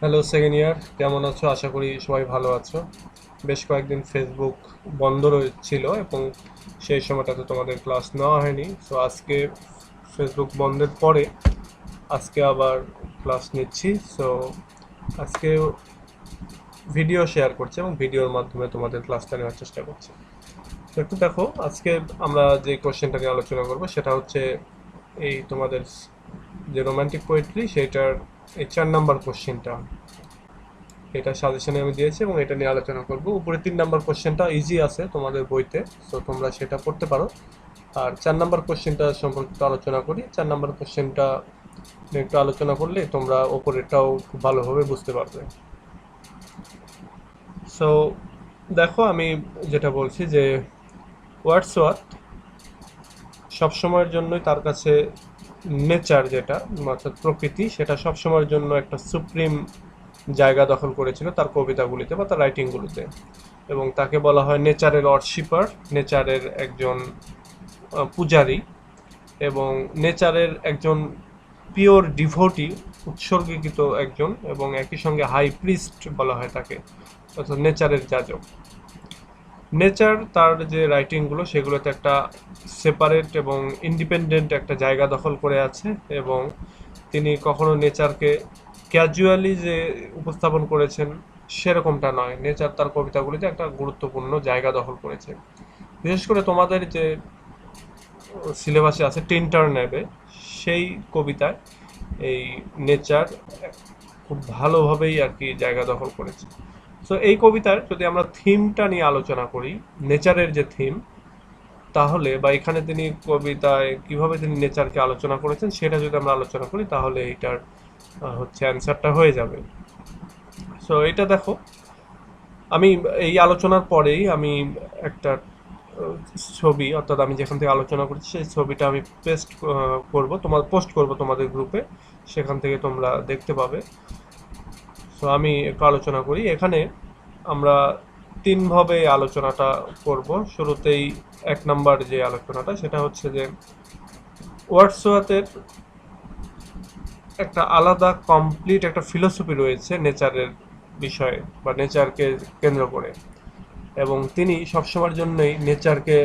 Hello second year, কেমন আছো? আশা করি সবাই ভালো আছো। বেশ কয়েকদিন ফেসবুক বন্ধ ছিল এবং সেই সময়টাতে তোমাদের ক্লাস নেওয়া হয়নি। সো আজকে ফেসবুক বন্ধের পরে আজকে আবার ক্লাস নিচ্ছি। সো আজকে ভিডিও শেয়ার করছি এবং ভিডিওর মাধ্যমে তোমাদের ক্লাসটা নেওয়ার চেষ্টা করছি। তো একটু দেখো, আজকে আমরা যে কোশ্চেনটা নিয়ে আলোচনা করবো সেটা হচ্ছে এই তোমাদের যে রোমান্টিক পোয়েট্রি সেইটার এই 4 নাম্বার কোশ্চেনটা। এটা সাজেশনে আমি দিয়েছি এবং এটা নিয়ে আলোচনা করব। উপরে 3 নাম্বার কোশ্চেনটা ইজি আছে তোমাদের বইতে, তো তোমরা সেটা পড়তে পারো। আর 4 নাম্বার কোশ্চেনটা সম্পর্কে একটু আলোচনা করি। 4 নাম্বার কোশ্চেনটা নিয়ে একটু আলোচনা করলে তোমরা ওপরেরটাও খুব ভালোভাবে বুঝতে পারবে। সো দেখো, আমি যেটা বলছি যে ওয়ার্ডসওয়ার্থ সবসময়ের জন্যই তার কাছে নেচার, যেটা অর্থাৎ প্রকৃতি, সেটা সবসময়ের জন্য একটা সুপ্রিম জায়গা দখল করেছিল তার কবিতাগুলিতে বা তার রাইটিংগুলিতে। এবং তাকে বলা হয় নেচারের অর্শিপার, নেচারের একজন পূজারী, এবং নেচারের একজন পিওর ডিভোটি, উৎসর্গীকৃত একজন, এবং একই সঙ্গে হাই প্রিস্ট বলা হয় তাকে, অর্থাৎ নেচারের যাজক। নেচার তার যে রাইটিংগুলো সেগুলোতে একটা সেপারেট এবং ইন্ডিপেন্ডেন্ট একটা জায়গা দখল করে আছে, এবং তিনি কখনো নেচারকে ক্যাজুয়ালি যে উপস্থাপন করেছেন সেরকমটা নয়। নেচার তার কবিতাগুলিতে একটা গুরুত্বপূর্ণ জায়গা দখল করেছে। বিশেষ করে তোমাদের যে সিলেবাসে আছে টিন্টার্ন অ্যাবে, সেই কবিতায় এই নেচার খুব ভালোভাবেই আর কি জায়গা দখল করেছে। সো এই কবিতার যদি আমরা থিমটা নিয়ে আলোচনা করি, নেচারের যে থিম, তাহলে বা এখানে তিনি কবিতায় কিভাবে তিনি নেচারকে আলোচনা করেছেন সেটা যদি আমরা আলোচনা করি তাহলে এইটার হচ্ছে অ্যান্সারটা হয়ে যাবে। সো এটা দেখো, আমি এই আলোচনার পরেই আমি একটা ছবি, অর্থাৎ আমি যেখান থেকে আলোচনা করছি সেই ছবিটা আমি পোস্ট করব তোমাদের গ্রুপে, সেখান থেকে তোমরা দেখতে পাবে। সো আমি একটু আলোচনা করি। এখানে আমরা তিনভাবে আলোচনাটা করব। শুরুতেই 1 নাম্বার যে আলোচনাটা সেটা হচ্ছে যে ওয়ার্ডসওয়ার্থের একটা আলাদা কমপ্লিট একটা ফিলোসফি রয়েছে নেচারের বিষয়ে বা নেচারকে কেন্দ্র করে, এবং তিনি সবসময়ের জন্যই নেচারকে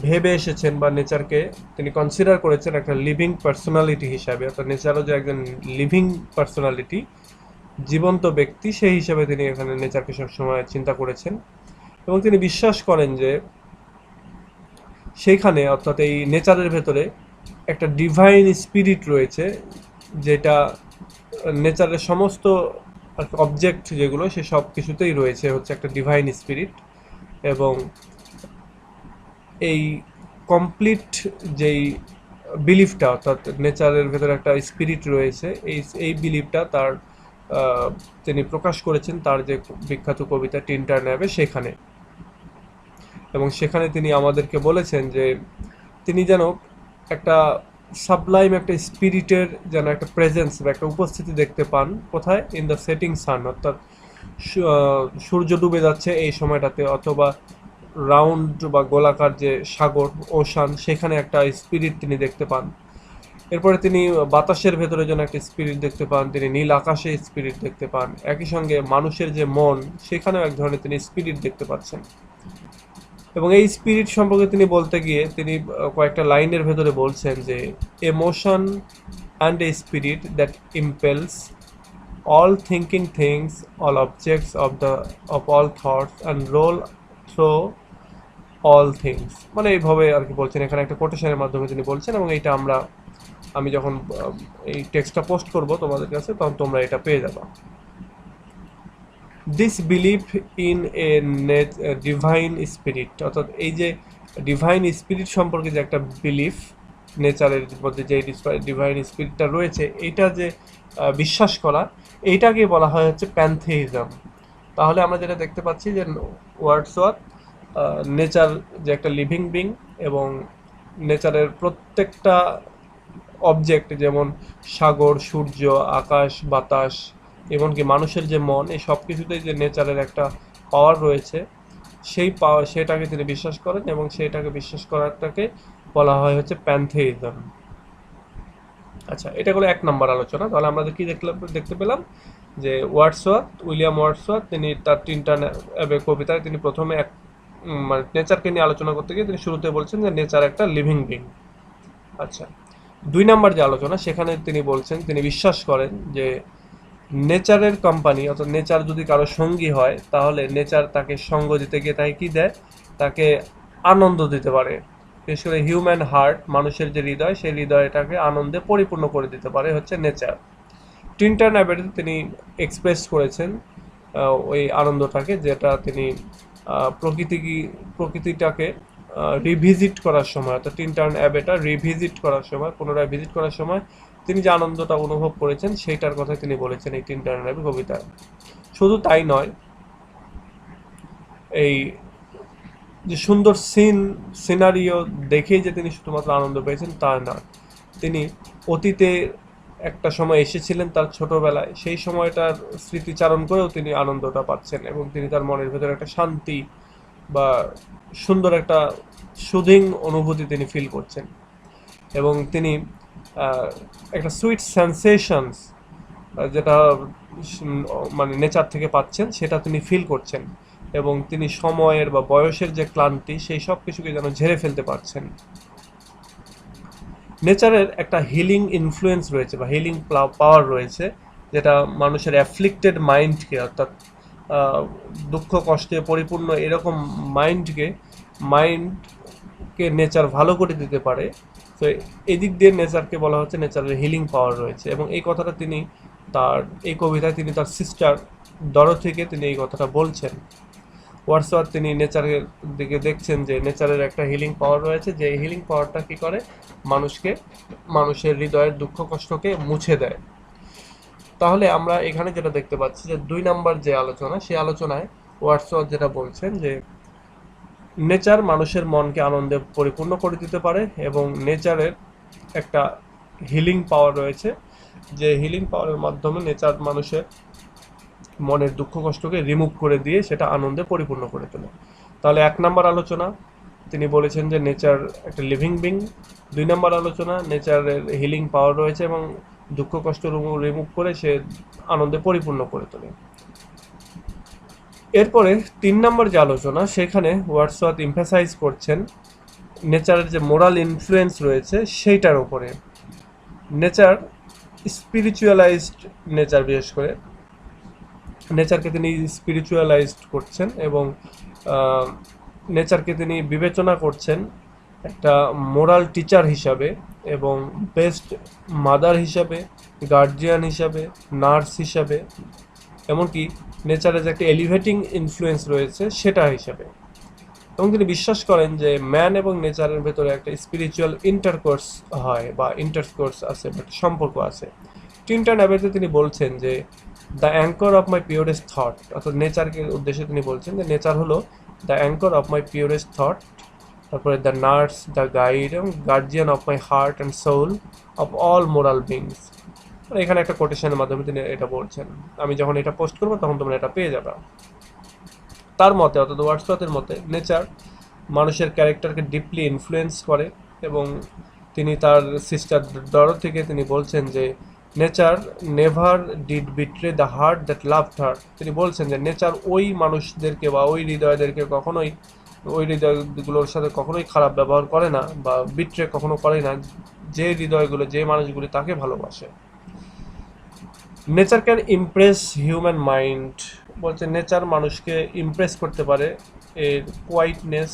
ভেবে এসেছেন বা নেচারকে তিনি কনসিডার করেছেন একটা লিভিং পার্সোনালিটি হিসাবে, অর্থাৎ নেচারও যে একজন লিভিং পার্সোনালিটি, জীবন্ত ব্যক্তি, সেই হিসাবে তিনি এখানে নেচারকে সবসময় চিন্তা করেছেন। এবং তিনি বিশ্বাস করেন যে সেইখানে, অর্থাৎ এই নেচারের ভেতরে একটা ডিভাইন স্পিরিট রয়েছে, যেটা নেচারের সমস্ত অবজেক্ট যেগুলো সে সব কিছুতেই রয়েছে হচ্ছে একটা ডিভাইন স্পিরিট। এবং এই কমপ্লিট যেই বিলিফটা, অর্থাৎ নেচারের ভেতরে একটা স্পিরিট রয়েছে, এই বিলিফটা তার তিনি প্রকাশ করেছেন তার যে বিখ্যাত কবিতা টিনটার্ন অ্যাবে সেখানে। এবং সেখানে তিনি আমাদেরকে বলেছেন যে তিনি যেন একটা সাবলাইম একটা স্পিরিটের যেন একটা প্রেজেন্স বা একটা উপস্থিতি দেখতে পান। কোথায়? ইন দ্য সেটিং সান, অর্থাৎ সূর্য ডুবে যাচ্ছে এই সময়টাতে, অথবা রাউন্ড বা গোলাকার যে সাগর, ওশান, সেখানে একটা স্পিরিট তিনি দেখতে পান। এরপরে তিনি বাতাসের ভেতরে যেন একটা স্পিরিট দেখতে পান, তিনি নীল আকাশে স্পিরিট দেখতে পান। একই সঙ্গে মানুষের যে মন, সেখানেও এক ধরনের তিনি স্পিরিট দেখতে পাচ্ছেন। এবং এই স্পিরিট সম্পর্কে তিনি বলতে গিয়ে তিনি কয়েকটা লাইনের ভেতরে বলছেন যে emotion and a spirit that impels all thinking things, all objects of all thoughts and roll through all things, মানে এইভাবে আর কি বলছেন। এখানে একটা কোটেশনের মাধ্যমে তিনি বলছেন, এবং এইটা আমি যখন এই টেক্সটটা পোস্ট করব তোমাদের কাছে তখন তোমরা এটা পেয়ে যাবে। This believe in a divine spirit, অর্থাৎ এই যে ডিভাইন স্পিরিট সম্পর্কে যে একটা বিলিফ, নেচারের মধ্যে যে ডিভাইন স্পিরিটটা রয়েছে, এইটা যে বিশ্বাস করা, এইটাকে বলা হয় হচ্ছে প্যান্থেইজম। তাহলে আমরা যেটা দেখতে পাচ্ছি যে ওয়ার্ডসওয়ার্থ নেচার যে একটা লিভিং বিং, এবং নেচারের প্রত্যেকটা অবজেক্ট, যেমন সাগর, সূর্য, আকাশ, বাতাস, এমনকি মানুষের যে মন, এই সব কিছুতেই যে নেচারের একটা পাওয়ার রয়েছে, সেই পাওয়ার সেটাকে তিনি বিশ্বাস করেন, এবং সেটাকে বিশ্বাস করাটাকে বলা হয় হচ্ছে প্যান্থেইজম। আচ্ছা, এটা হলো 1 নাম্বার আলোচনা। তাহলে আমরা কি দেখতে পেলাম যে উইলিয়াম ওয়ার্ডসওয়ার্থ তিনি তার টিনটার্ন অ্যাবে কবিতায় তিনি প্রথমে মানে নেচারকে নিয়ে আলোচনা করতে গিয়ে তিনি শুরুতে বলছেন যে নেচার একটা লিভিং বিং। আচ্ছা, 2 নম্বর যে আলোচনা সেখানে তিনি বলছেন তিনি বিশ্বাস করেন যে নেচারের কোম্পানি অর্থাৎ নেচার যদি কারো সঙ্গী হয় তাহলে নেচার তাকে সঙ্গ দিতে গিয়ে তাকে কি দেয়, তাকে আনন্দ দিতে পারে। বিশেষ করে হিউম্যান হার্ট, মানুষের যে হৃদয়, সেই হৃদয়টাকে আনন্দে পরিপূর্ণ করে দিতে পারে হচ্ছে নেচার। টিনটার্ন অ্যাবেতে তিনি এক্সপ্রেস করেছেন ওই আনন্দটাকে, যেটা তিনি প্রকৃতিটাকে রিভিজিট করার সময়, অর্থাৎ টিনটার্ন অ্যাবেটা রিভিজিট করার সময়, পুনরায় ভিজিট করার সময় তিনি যে আনন্দটা অনুভব করেছেন সেইটার কথা তিনি বলেছেন এই টিনটার্ন অ্যাবে কবিতায়। শুধু তাই নয়, এই যে সুন্দর সিনারিও দেখেই যে তিনি শুধুমাত্র আনন্দ পেয়েছেন তা না, তিনি অতীতে একটা সময় এসেছিলেন তার ছোটবেলায়, সেই সময়টার স্মৃতিচারণ করেও তিনি আনন্দটা পাচ্ছেন এবং তিনি তার মনের ভেতরে একটা শান্তি বা সুন্দর একটা সুদিং অনুভূতি তিনি ফিল করছেন এবং তিনি একটা সুইট সেন্সেশনস যেটা মানে নেচার থেকে পাচ্ছেন সেটা তিনি ফিল করছেন এবং তিনি সময়ের বা বয়সের যে ক্লান্তি সেই সব কিছুকে যেন ঝেড়ে ফেলতে পারছেন। নেচারের একটা হিলিং ইনফ্লুয়েন্স রয়েছে বা হিলিং পাওয়ার রয়েছে, যেটা মানুষের অ্যাফ্লিক্টেড মাইন্ডকে, অর্থাৎ দুঃখ কষ্টে পরিপূর্ণ এরকম মাইন্ডকে নেচার ভালো করে দিতে পারে। তো এদিক দিয়ে নেচারকে বলা হচ্ছে নেচারের হিলিং পাওয়ার রয়েছে এবং এই কথাটা তিনি তার এই কবিতায় তিনি তার সিস্টার ডরথিকে তিনি এই কথাটা বলছেন। ওয়ার্ডসওয়ার্থ তিনি নেচারের দিকে দেখছেন যে নেচারের একটা হিলিং পাওয়ার রয়েছে, যে হিলিং পাওয়ারটা কি করে মানুষের হৃদয়ের দুঃখ কষ্টকে মুছে দেয়। তাহলে আমরা এখানে যেটা দেখতে পাচ্ছি যে 2 নম্বর যে আলোচনা, সেই আলোচনায় ওয়ার্ডসওয়ার্থ যেটা বলছেন যে নেচার মানুষের মনকে আনন্দে পরিপূর্ণ করে দিতে পারে এবং নেচারের একটা হিলিং পাওয়ার রয়েছে, যে হিলিং পাওয়ারের মাধ্যমে নেচার মানুষের মনের দুঃখ কষ্টকে রিমুভ করে দিয়ে সেটা আনন্দে পরিপূর্ণ করে তোলে। তাহলে 1 নম্বর আলোচনা তিনি বলেছেন যে নেচার একটা লিভিং বিং। 2 নম্বর আলোচনা নেচারের হিলিং পাওয়ার রয়েছে এবং দুঃখ কষ্ট রিমুভ করে সে আনন্দে পরিপূর্ণ করে তোলে। এরপরে 3 নম্বর যে আলোচনা সেখানে ওয়ার্ডসওয়ার্থ এমফাসাইজ করছেন নেচারের যে মোরাল ইনফ্লুয়েন্স রয়েছে সেইটার উপরে। নেচার স্পিরিচুয়ালাইজড, নেচার বিশেষ করে নেচারকে তিনি স্পিরিচুয়ালাইজড করছেন এবং নেচারকে তিনি বিবেচনা করছেন একটা মোরাল টিচার হিসাবে এবং বেস্ট মাদার হিসাবে, গার্জিয়ান হিসাবে, নার্স হিসাবে, এমনকি নেচারের যে একটা এলিভেটিং ইনফ্লুয়েন্স রয়েছে সেটা হিসাবে। এবং তিনি বিশ্বাস করেন যে ম্যান এবং নেচারের ভেতরে একটা স্পিরিচুয়াল ইন্টারকোর্স হয় বা ইন্টারকোর্স আছে বা সম্পর্ক আছে। টিনটার্ন অ্যাবেতে তিনি বলছেন যে the anchor of my purest thought, অর্থাৎ নেচারকে উদ্দেশ্যে তিনি বলছেন যে নেচার হলো the anchor of my purest thought, তারপরে দ্য নার্স, দ্য গাইড এবং guardian of my heart and soul of all moral beings. এখানে একটা কোটেশনের মাধ্যমে তিনি এটা বলছেন। আমি যখন এটা পোস্ট করবো তখন তোমরা এটা পেয়ে যাবে। তার মতে, অর্থাৎ ওয়ার্ডসওয়ার্থের মতে, নেচার মানুষের ক্যারেক্টারকে ডিপলি ইনফ্লুয়েন্স করে এবং তিনি তার সিস্টার ডরথিকে তিনি বলছেন যে nature never did betray the heart that loved her. তিনি বলছেন যে নেচার ওই মানুষদেরকে বা ওই হৃদয়দেরকে কখনোই, ওই হৃদয়গুলোর সাথে কখনোই খারাপ ব্যবহার করে না বা বিট্রে কখনো করে না যে হৃদয়গুলো, যে মানুষগুলি তাকে ভালোবাসে। Nature can Impress human mind, বলছে নেচার মানুষকে ইমপ্রেস করতে পারে এর কোয়াইটনেস,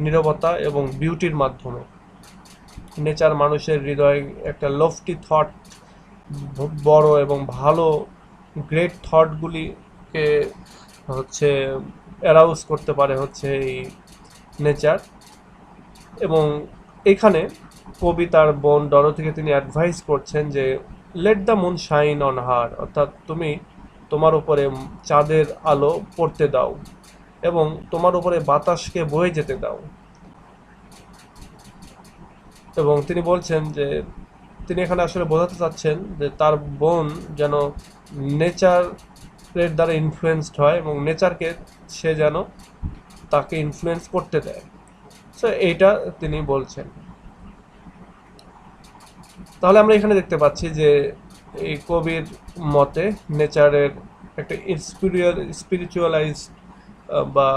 নীরবতা এবং বিউটির মাধ্যমে। নেচার মানুষের হৃদয়ে একটা লফটি থট, বড় এবং ভালো গ্রেট থটগুলিকে হচ্ছে অ্যারাউজ করতে পারে হচ্ছে এই নেচার। এবং এখানে কবি তার বোন ডরথিকে তিনি অ্যাডভাইস করছেন যে let the moon shine on her, অর্থাৎ তুমি তোমার উপরে চাঁদের আলো পড়তে দাও এবং তোমার উপরে বাতাসকে বয়ে যেতে দাও। এবং তিনি বলছেন যে তিনি এখানে আসলে বোঝাতে চাচ্ছেন যে তার বোন যেন নেচারের দ্বারা ইনফ্লুয়েন্সড হয় এবং নেচারকে সে যেন তাকে ইনফ্লুয়েন্স করতে দেয়। সো এইটা তিনি বলছেন। তাহলে আমরা এখানে দেখতে পাচ্ছি যে এই কবির মতে নেচারের একটা স্পিরিচুয়ালাইজ বা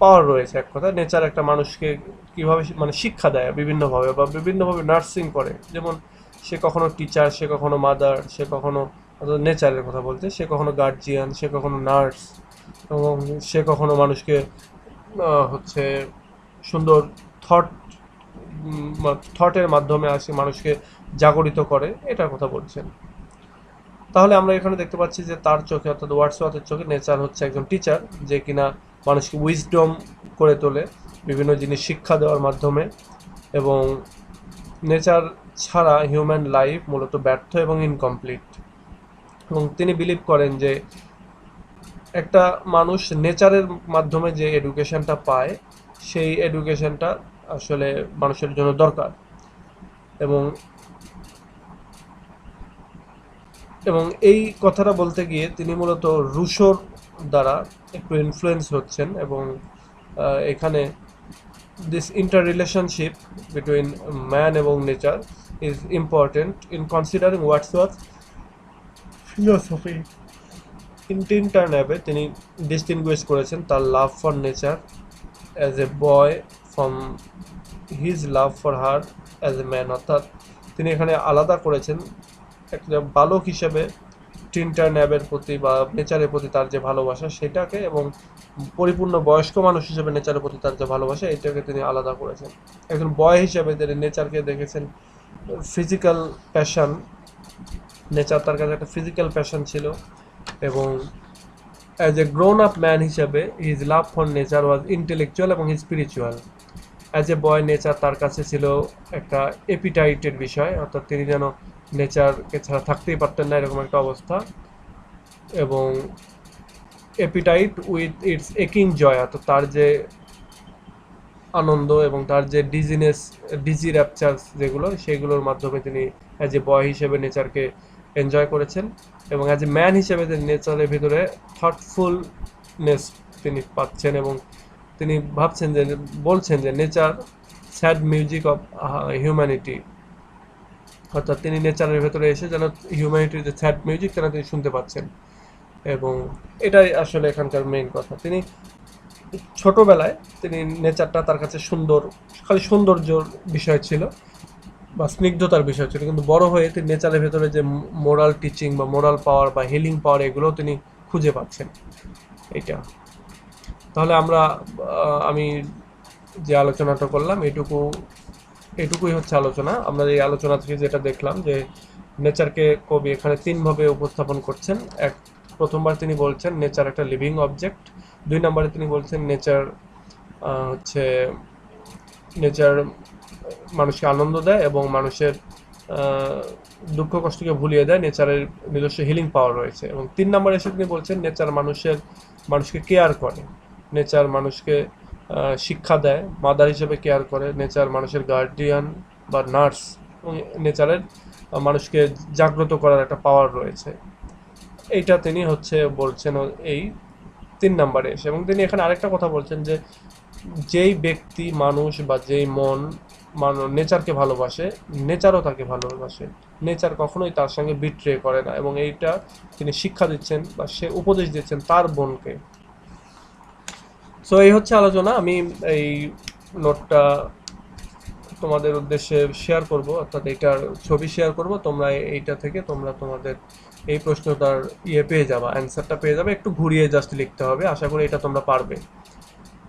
পাওয়ার রয়েছে। এক কথা, নেচার একটা মানুষকে কিভাবে মানে শিক্ষা দেয় বিভিন্নভাবে বা বিভিন্নভাবে নার্সিং করে। যেমন সে কখনো টিচার, সে কখনো মাদার, সে কখনো, নেচারের কথা বলতে, সে কখনো গার্জিয়ান, সে কখনো নার্স, এবং সে কখনো মানুষকে হচ্ছে সুন্দর থট থটের মাধ্যমে আসে মানুষকে জাগরিত করে, এটার কথা বলছেন। তাহলে আমরা এখানে দেখতে পাচ্ছি যে তার চোখে, অর্থাৎ ওয়ার্ডসওয়ার্থের চোখে, নেচার হচ্ছে একজন টিচার, যে কিনা মানুষকে উইজডম করে তোলে বিভিন্ন জিনিস শিক্ষা দেওয়ার মাধ্যমে। এবং নেচার ছাড়া হিউম্যান লাইফ মূলত ব্যর্থ এবং ইনকমপ্লিট। এবং তিনি বিলিভ করেন যে একটা মানুষ নেচারের মাধ্যমে যে এডুকেশনটা পায়, সেই এডুকেশনটা আসলে মানুষের জন্য দরকার। এবং এবং এই কথাটা বলতে গিয়ে তিনি মূলত রুশোর দ্বারা একটু ইনফ্লুয়েন্স হচ্ছেন। এবং এখানে this inter relationship between man এবং nature is important in considering Wordsworth philosophy. In Tintern Abbey তিনি ডিস্টিংগুইশ করেছেন তার love for nature as a boy from his love for her as a man. অর্থাৎ তিনি এখানে আলাদা করেছেন একটা বালক হিসেবে টিনটার্ন অ্যাবের প্রতি বা নেচারের প্রতি তার যে ভালোবাসা সেটাকে, এবং পরিপূর্ণ বয়স্ক মানুষ হিসেবে নেচারের প্রতি তার যে ভালোবাসা এটাকে তিনি আলাদা করেছেন। একজন বয় হিসেবে তিনি নেচারকে দেখেছেন ফিজিক্যাল প্যাশন, নেচার তার কাছে একটা ফিজিক্যাল প্যাশন ছিল। এবং as a grown up man হিসেবে his love for nature was intellectual এবং spiritual. As a boy nature তার কাছে ছিল একটা এপিটাইটের বিষয়, অর্থাৎ তিনি যেন নেচারকে ছাড়া থাকতেই পারতেন না, এরকম একটা অবস্থা। এবং এপিটাইট উইথ ইটস একিং জয়, অর্থাৎ তার যে আনন্দ এবং তার যে ডিজি র্যাপচার্স যেগুলো, সেইগুলোর মাধ্যমে তিনি অ্যাজ এ বয় হিসেবে নেচারকে এনজয় করেছেন। এবং অ্যাজ এ ম্যান হিসেবে তিনি নেচারের ভিতরে থটফুলনেস তিনি পাচ্ছেন। এবং তিনি ভাবছেন যে, বলছেন যে nature sad music of humanity, অর্থাৎ তিনি নেচারের ভেতরে এসে যেন হিউম্যানিটির যে স্যাড মিউজিক যেন তিনি শুনতে পাচ্ছেন। এবং এটাই আসলে এখানকার মেইন কথা। তিনি ছোটবেলায় তিনি নেচারটা তার কাছে সুন্দর, খালি সৌন্দর্যর বিষয় ছিল বা স্নিগ্ধতার বিষয় ছিল, কিন্তু বড় হয়ে তিনি নেচারের ভেতরে যে মোরাল টিচিং বা মোরাল পাওয়ার বা হিলিং পাওয়ার, এগুলো তিনি খুঁজে পাচ্ছেন। এটা তাহলে আমি যে আলোচনাটা করলাম এটুকুই হচ্ছে আলোচনা। আমরা এই আলোচনা থেকে যেটা দেখলাম যে নেচারকে কবি এখানে তিনভাবে উপস্থাপন করছেন। প্রথমবার তিনি বলছেন নেচার একটা লিভিং অবজেক্ট। 2 নম্বরে তিনি বলছেন নেচার নেচার মানুষকে আনন্দ দেয় এবং মানুষের দুঃখ কষ্টকে ভুলিয়ে দেয়, নেচারের নিজস্ব হিলিং পাওয়ার রয়েছে। এবং 3 নম্বরে এসে তিনি বলছেন নেচার মানুষকে কেয়ার করে, নেচার মানুষকে শিক্ষা দেয়, মাদার হিসেবে কেয়ার করে, নেচার মানুষের গার্ডিয়ান বা নার্স, এবং নেচারের মানুষকে জাগ্রত করার একটা পাওয়ার রয়েছে। এইটা তিনি বলছেন এই 3 নম্বরে এসে। এবং তিনি এখানে আরেকটা কথা বলছেন যে যেই ব্যক্তি মানুষ বা যেই মন নেচারকে ভালোবাসে, নেচারও তাকে ভালোবাসে, নেচার কখনোই তার সঙ্গে বিট্রে করে না। এবং এইটা তিনি শিক্ষা দিচ্ছেন বা সে উপদেশ দিচ্ছেন তার বোনকে। সো এই হচ্ছে আলোচনা। আমি এই নোটটা তোমাদের উদ্দেশ্যে শেয়ার করব, অর্থাৎ এইটার ছবি শেয়ার করব। তোমরা এইটা থেকে তোমাদের এই প্রশ্নটার পেয়ে যাবে, অ্যান্সারটা পেয়ে যাবে। একটু ঘুরিয়ে জাস্ট লিখতে হবে, আশা করি এটা তোমরা পারবে।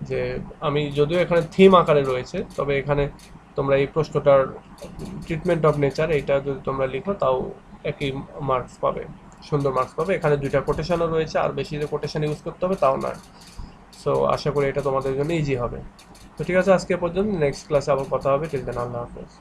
যে আমি যদিও এখানে থিম আকারে রয়েছে, তবে এখানে তোমরা এই প্রশ্নটার ট্রিটমেন্ট অফ নেচার এইটা যদি তোমরা লিখো তাও একই মার্কস পাবে, সুন্দর মার্কস পাবে। এখানে 2টা কোটেশনও রয়েছে, আর বেশি যে কোটেশন ইউজ করতে হবে তাও না। সো আশা করি এটা তোমাদের জন্য ইজি হবে। তো ঠিক আছে, আজকে পর্যন্ত। নেক্সট ক্লাসে আবার কথা হবে। টিল দেন, আল্লাহ হাফেজ।